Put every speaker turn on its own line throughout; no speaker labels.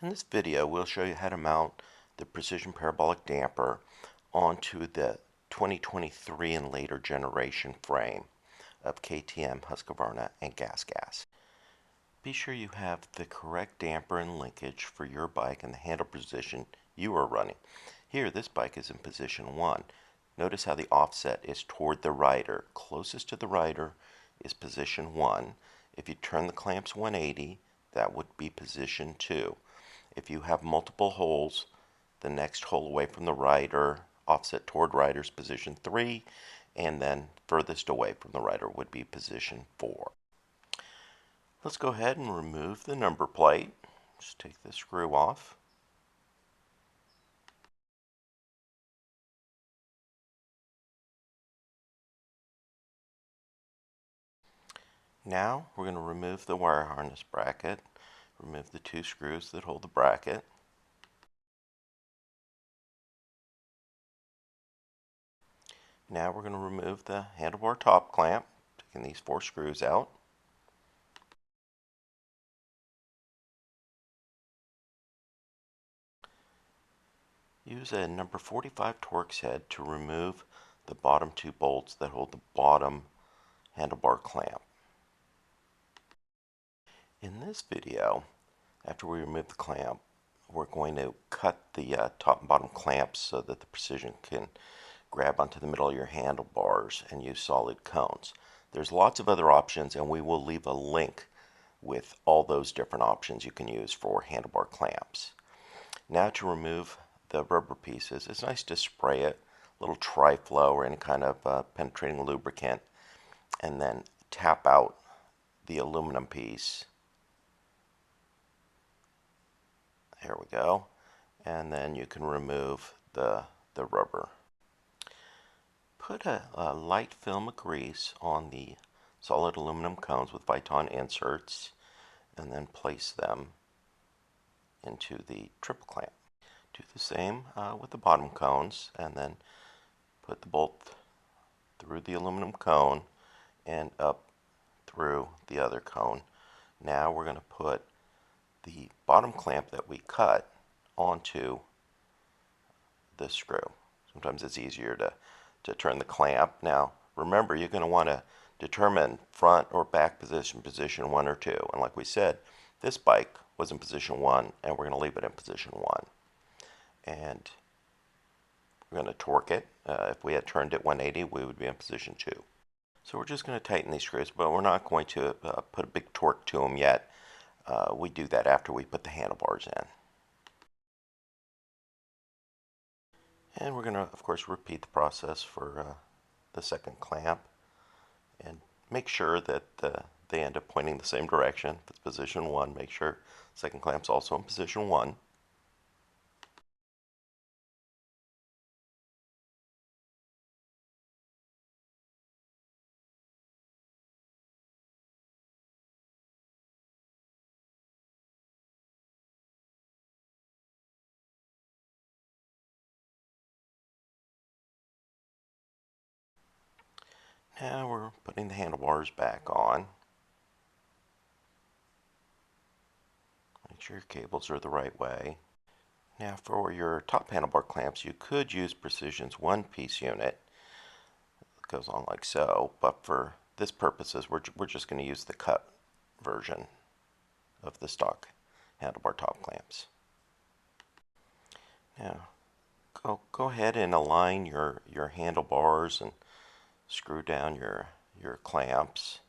In this video, we'll show you how to mount the precision parabolic damper onto the 2023 and later generation frame of KTM, Husqvarna, and GasGas. Be sure you have the correct damper and linkage for your bike and the handle position you are running. Here, this bike is in position 1. Notice how the offset is toward the rider. Closest to the rider is position 1. If you turn the clamps 180, that would be position 2. If you have multiple holes, the next hole away from the rider, offset toward rider's position 3, and then furthest away from the rider would be position 4. Let's go ahead and remove the number plate. Just take the screw off. Now we're going to remove the wire harness bracket, remove the 2 screws that hold the bracket. Now we're going to remove the handlebar top clamp, taking these 4 screws out. Use a number 45 Torx head to remove the bottom 2 bolts that hold the bottom handlebar clamp. In this video, after we remove the clamp, we're going to cut the top and bottom clamps so that the precision can grab onto the middle of your handlebars and use solid cones. There's lots of other options, and we will leave a link with all those different options you can use for handlebar clamps. Now to remove the rubber pieces, it's nice to spray it, a little Tri-Flow or any kind of penetrating lubricant, and then tap out the aluminum piece. There we go. And then you can remove the rubber. Put a light film of grease on the solid aluminum cones with Viton inserts, and then place them into the triple clamp. Do the same with the bottom cones, and then put the bolt through the aluminum cone and up through the other cone. Now we're going to put the bottom clamp that we cut onto the screw. Sometimes it's easier to turn the clamp. Now remember, you're going to want to determine front or back position 1 or 2. And like we said, this bike was in position 1, and we're going to leave it in position 1. And we're going to torque it. If we had turned it 180, we would be in position 2. So we're just going to tighten these screws, but we're not going to put a big torque to them yet. We do that after we put the handlebars in. And we're going to, of course, repeat the process for the second clamp. And make sure that they end up pointing the same direction. If it's position 1, make sure the second clamp's also in position 1. Now we're putting the handlebars back on. Make sure your cables are the right way. Now for your top handlebar clamps, you could use Precision's one-piece unit. It goes on like so, but for this purposes, we're just going to use the cut version of the stock handlebar top clamps. Now go ahead and align your handlebars and screw down your clamps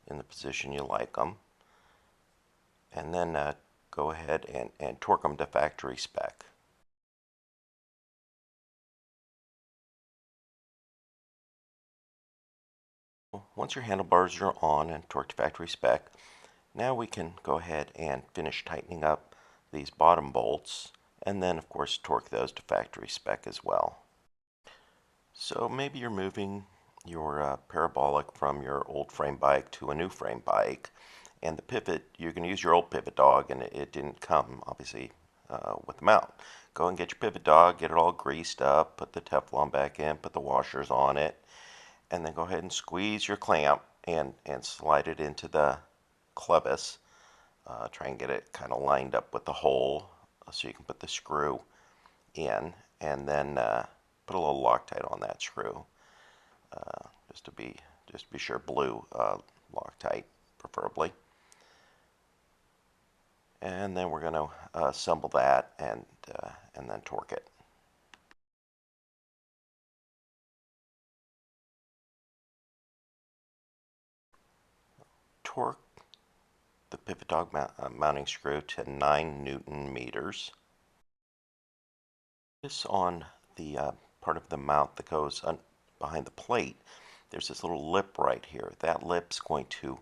in the position you like them, and then go ahead and torque them to factory spec. Once your handlebars are on and torqued to factory spec, now we can go ahead and finish tightening up these bottom bolts, and then of course torque those to factory spec as well. So maybe you're moving your Parabolic from your old frame bike to a new frame bike, and the pivot, you're going to use your old pivot dog, and it didn't come obviously with the mount. Go and get your pivot dog, get it all greased up, put the Teflon back in, put the washers on it, and then go ahead and squeeze your clamp and slide it into the clevis Try and get it kind of lined up with the hole so you can put the screw in, and then put a little Loctite on that screw, just to be sure, blue Loctite preferably. And then we're going to assemble that and then torque it. Torque the pivot dog mounting screw to 9 Newton meters. This on the part of the mount that goes behind the plate. There's this little lip right here. That lip's going to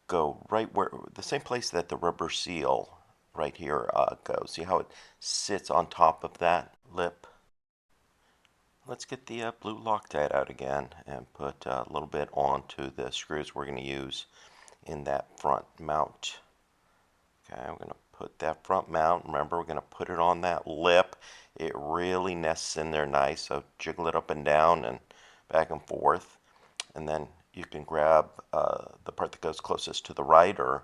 go right where, the same place that the rubber seal right here goes. See how it sits on top of that lip? Let's get the blue Loctite out again and put a little bit onto the screws we're going to use in that front mount. Okay, we're going to put that front mount. Remember, we're going to put it on that lip. It really nests in there nice, so jiggle it up and down and back and forth. And then you can grab the part that goes closest to the rider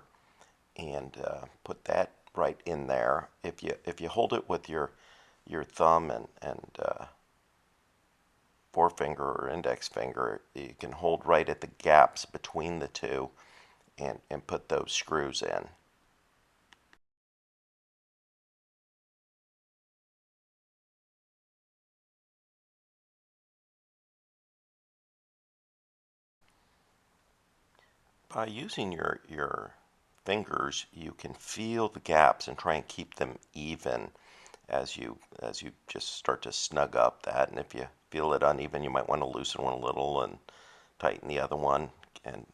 and put that right in there. If you hold it with your thumb and forefinger or index finger, you can hold right at the gaps between the two and put those screws in. By using your fingers, you can feel the gaps and try and keep them even as you just start to snug up that. And if you feel it uneven, you might want to loosen one a little and tighten the other one, and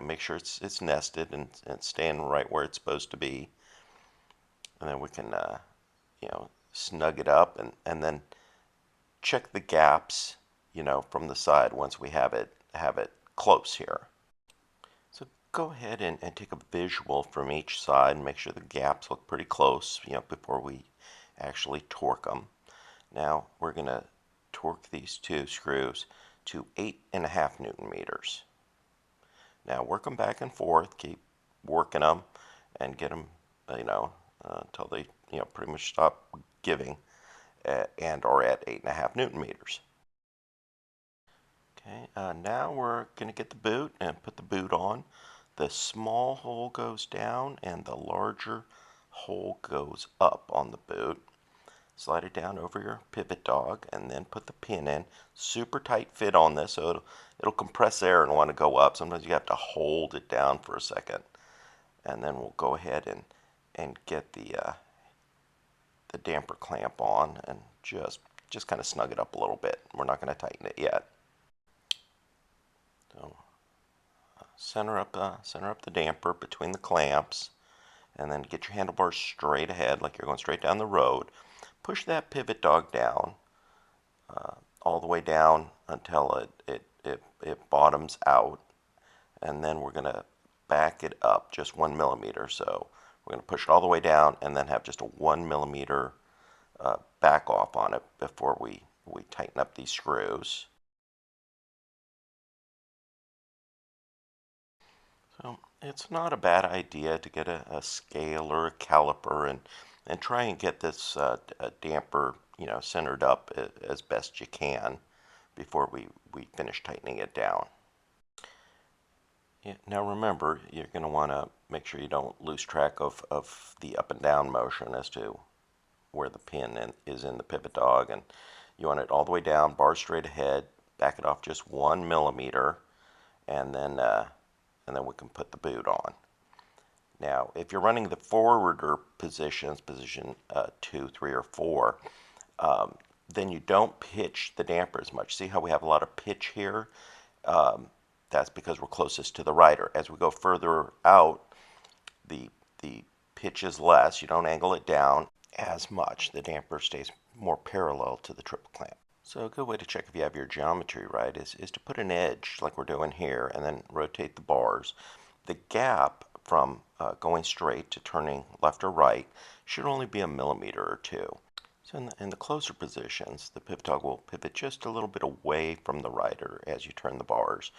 make sure it's nested and staying right where it's supposed to be. And then we can snug it up and then check the gaps from the side once we have it close here. So go ahead and take a visual from each side and make sure the gaps look pretty close, before we actually torque them. Now we're going to torque these two screws to 8.5 Newton meters. Now work them back and forth, keep working them and get them, until they, pretty much stop giving and are at 8.5 Newton meters. Okay, now we're going to get the boot and put the boot on. The small hole goes down and the larger hole goes up on the boot. Slide it down over your pivot dog and then put the pin in. Super tight fit on this, so it'll compress air and want to go up. Sometimes you have to hold it down for a second. And then we'll go ahead and get the damper clamp on and just kind of snug it up a little bit. We're not going to tighten it yet. So center up the damper between the clamps, and then get your handlebars straight ahead like you're going straight down the road. Push that pivot dog down, all the way down until it bottoms out, and then we're going to back it up just 1 millimeter. So we're going to push it all the way down and then have just a 1 millimeter back off on it before we tighten up these screws. So it's not a bad idea to get a scale or a caliper and try and get this damper, centered up as best you can before we finish tightening it down. Yeah, now remember, you're going to want to make sure you don't lose track of the up and down motion as to where the pin is in the pivot dog, and you want it all the way down, bar straight ahead, back it off just 1 millimeter, and then we can put the boot on. Now, if you're running the forwarder positions, position 2, 3, or 4, then you don't pitch the damper as much. See how we have a lot of pitch here? That's because we're closest to the rider. As we go further out, the pitch is less. You don't angle it down as much. The damper stays more parallel to the triple clamp. So a good way to check if you have your geometry right is to put an edge like we're doing here and then rotate the bars. The gap from going straight to turning left or right should only be 1 millimeter or 2. So in the closer positions, the pivot dog will pivot just a little bit away from the rider as you turn the bars.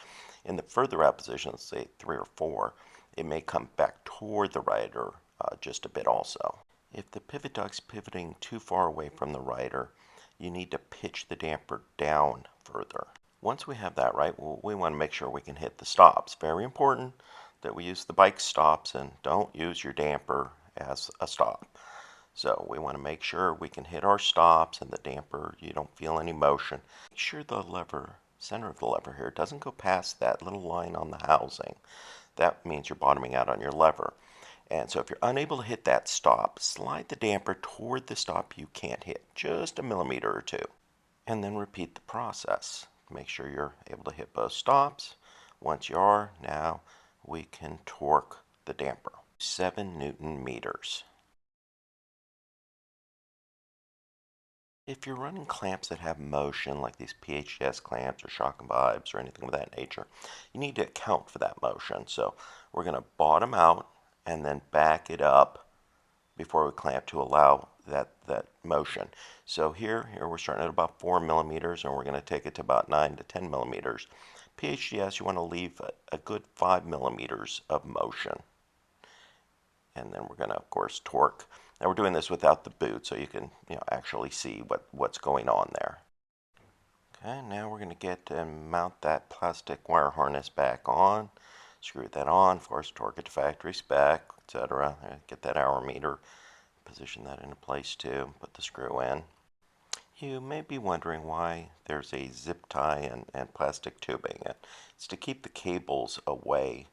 In the further out positions, say 3 or 4, it may come back toward the rider just a bit also. If the pivot dog's pivoting too far away from the rider, you need to pitch the damper down further. Once we have that right, we want to make sure we can hit the stops. Very important that we use the bike stops and don't use your damper as a stop. So we want to make sure we can hit our stops and the damper, you don't feel any motion. Make sure the lever, center of the lever here, doesn't go past that little line on the housing. That means you're bottoming out on your lever. And so if you're unable to hit that stop, slide the damper toward the stop you can't hit, just a millimeter or two. And then repeat the process. Make sure you're able to hit both stops. Once you are, now we can torque the damper. 7 Newton meters. If you're running clamps that have motion, like these PHS clamps or shock and vibes or anything of that nature, you need to account for that motion. So we're going to bottom out and then back it up before we clamp to allow that motion. So here we're starting at about 4 millimeters, and we're going to take it to about 9 to 10 millimeters. PHDS, you want to leave a good 5 millimeters of motion. And then we're going to, of course, torque. Now we're doing this without the boot, so you can actually see what's going on there. Okay, now we're going to get and mount that plastic wire harness back on. Screw that on, of course, torque it to factory spec, etc. Get that hour meter, position that into place too, put the screw in. You may be wondering why there's a zip tie and plastic tubing. It's to keep the cables away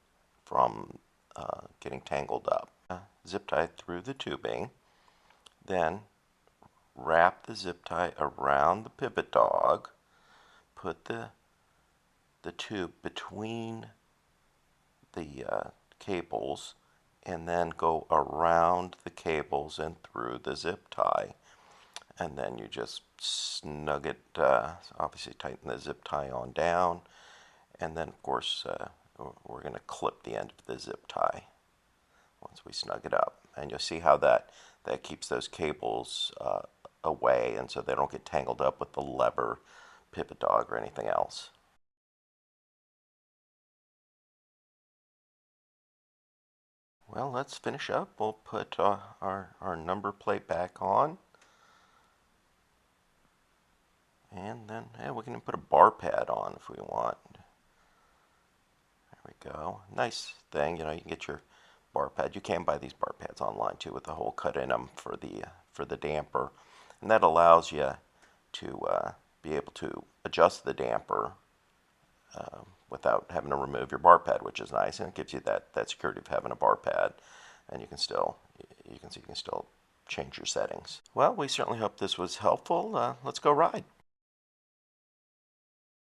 from getting tangled up. Zip tie through the tubing, then wrap the zip tie around the pivot dog, put the tube between the cables, and then go around the cables and through the zip tie. And then you just snug it, obviously tighten the zip tie on down, and then of course we're going to clip the end of the zip tie once we snug it up. And you'll see how that keeps those cables away, and so they don't get tangled up with the lever, pivot dog, or anything else. Well, let's finish up. We'll put our number plate back on. And then we can put a bar pad on if we want. There we go. Nice thing, you can get your bar pad. You can buy these bar pads online too with the hole cut in them for the damper. And that allows you to be able to adjust the damper without having to remove your bar pad, which is nice, and it gives you that security of having a bar pad, and you can still change your settings. Well, we certainly hope this was helpful. Let's go ride.